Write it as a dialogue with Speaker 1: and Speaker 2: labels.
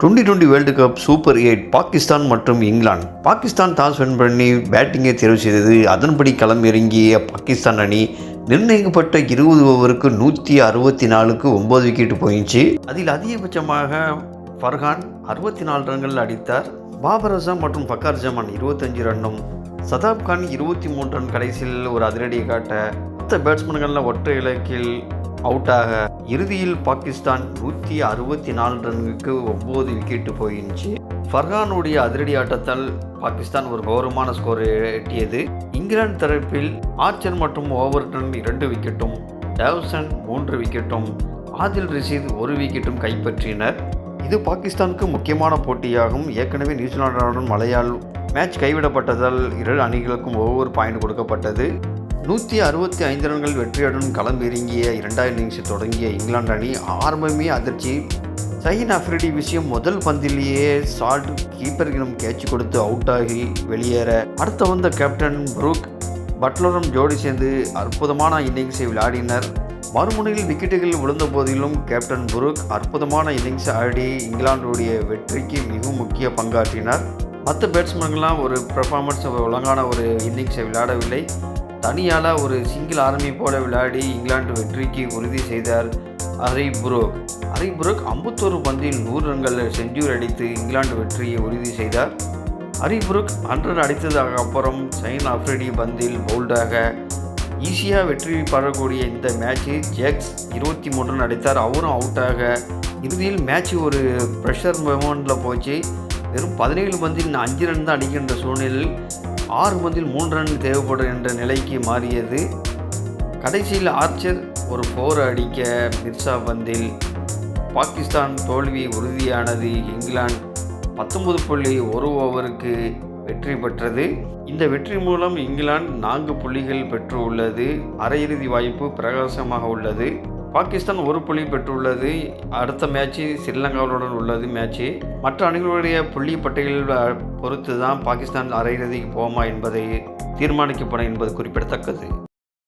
Speaker 1: 2020 world cup super 8 Pakistan மற்றும் England. Pakistan toss win பண்ணி பேட்டிங்கை தேர்வு செய்தது. அதன்படி களம் இறங்கிய பாகிஸ்தான் அணி நிர்ணயிக்கப்பட்ட 20 ஓவருக்கு 164க்கு 9 விக்கெட்டு போயிடுச்சு. அதில் அதிகபட்சமாக ஃபர்ஹான் 64 ரன்கள் அடித்தார். பாபர் அசம் மற்றும் ஃபக்கர் ஜமான் 25 ரன்னும், சதாப் கான் 23 ரன் கடைசியில் ஒரு அதிரடியை காட்ட மற்ற பேட்ஸ்மேன்களில் ஒற்றை இலக்கில் அவுட்டாக இறுதியில் பாகிஸ்தான் 164 ரன்னுக்கு 9 விக்கெட்டு போயிடுச்சு. ஃபர்ஹானுடைய அதிரடி ஆட்டத்தால் பாகிஸ்தான் ஒரு கௌரவமான ஸ்கோர் எட்டியது. இங்கிலாந்து தரப்பில் ஆர்ச்சர் மற்றும் ஓவர்டன் 2 விக்கெட்டும், டேவ்சன் 3 விக்கெட்டும், ஆதில் ரஷீத் 1 விக்கெட்டும் கைப்பற்றினர். இது பாகிஸ்தானுக்கு முக்கியமான போட்டியாகும். ஏற்கனவே நியூசிலாந்துடன் மழையால் மேட்ச் கைவிடப்பட்டதால் இரு அணிகளுக்கும் ஒவ்வொரு பாயிண்ட் கொடுக்கப்பட்டது. 165 ரன்கள் வெற்றியுடன் களம் இறங்கிய 2வது இன்னிங்ஸ் தொடங்கிய இங்கிலாந்து அணி ஆரம்பமே அதிர்ச்சி. ஷஹீன் அஃப்ரிடி விஷயம் முதல் பந்திலேயே ஷார்ட் கீப்பரிடம் கேட்ச் கொடுத்து அவுட் ஆகி வெளியேற, அடுத்த வந்த கேப்டன் புரூக் பட்லரும் ஜோடி சேர்ந்து அற்புதமான இன்னிங்ஸை விளையாடினர். மறுமுனையில் விக்கெட்டுகள் விழுந்த போதிலும் கேப்டன் புரூக் அற்புதமான இன்னிங்ஸ் ஆடி இங்கிலாந்துடைய வெற்றிக்கு மிகவும் முக்கிய பங்காற்றினார். மற்ற பேட்ஸ்மேன்கள்லாம் ஒரு பெர்ஃபார்மன்ஸ் ஒழுங்கான ஒரு இன்னிங்ஸை விளையாடவில்லை. தனியால் ஒரு சிங்கிள் ஆர்மி போல விளையாடி இங்கிலாந்து வெற்றிக்கு உறுதி செய்தார் ஹரி புரூக். 51 பந்தில் 100 ரன்கள் செஞ்சுரி அடித்து இங்கிலாந்து வெற்றியை உறுதி செய்தார். ஹரி புரூக் 100 அடித்ததாக அப்புறம் ஷஹீன் அஃப்ரிடி பந்தில் பவுல்டாக ஈஸியாக வெற்றி பெறக்கூடிய இந்த மேட்ச்சு ஜேக்ஸ் 23 ரன் அடித்தார். அவரும் அவுட்டாக இறுதியில் மேட்ச் ஒரு ப்ரெஷர் மொமெண்டில் போச்சு. வெறும் 17 பந்தில் 5 ரன் தான் அடிக்கின்ற சூழ்நிலையில் 6 பந்தில் 3 ரன் தேவைப்படும் என்ற நிலைக்கு மாறியது. கடைசியில் ஆர்ச்சர் ஒரு 4 அடிக்க மிர்சா பந்தில் பாகிஸ்தான் தோல்வி உறுதியானது. இங்கிலாந்து 19.1 ஓவருக்கு வெற்றி பெற்றது. இந்த வெற்றி மூலம் இங்கிலாந்து 4 புள்ளிகள் பெற்று உள்ளது. அரையிறுதி வாய்ப்பு பிரகாசமாக உள்ளது. பாகிஸ்தான் 1 புள்ளி பெற்றுள்ளது. அடுத்த மேட்ச்சு ஸ்ரீலங்காவுடன் உள்ளது மேட்ச்சு. மற்ற அணிகளுடைய புள்ளி பட்டியலில் பொறுத்து தான் பாகிஸ்தான் அரையிறுதிக்கு போமா என்பதை தீர்மானிக்கப்படும் என்பது குறிப்பிடத்தக்கது.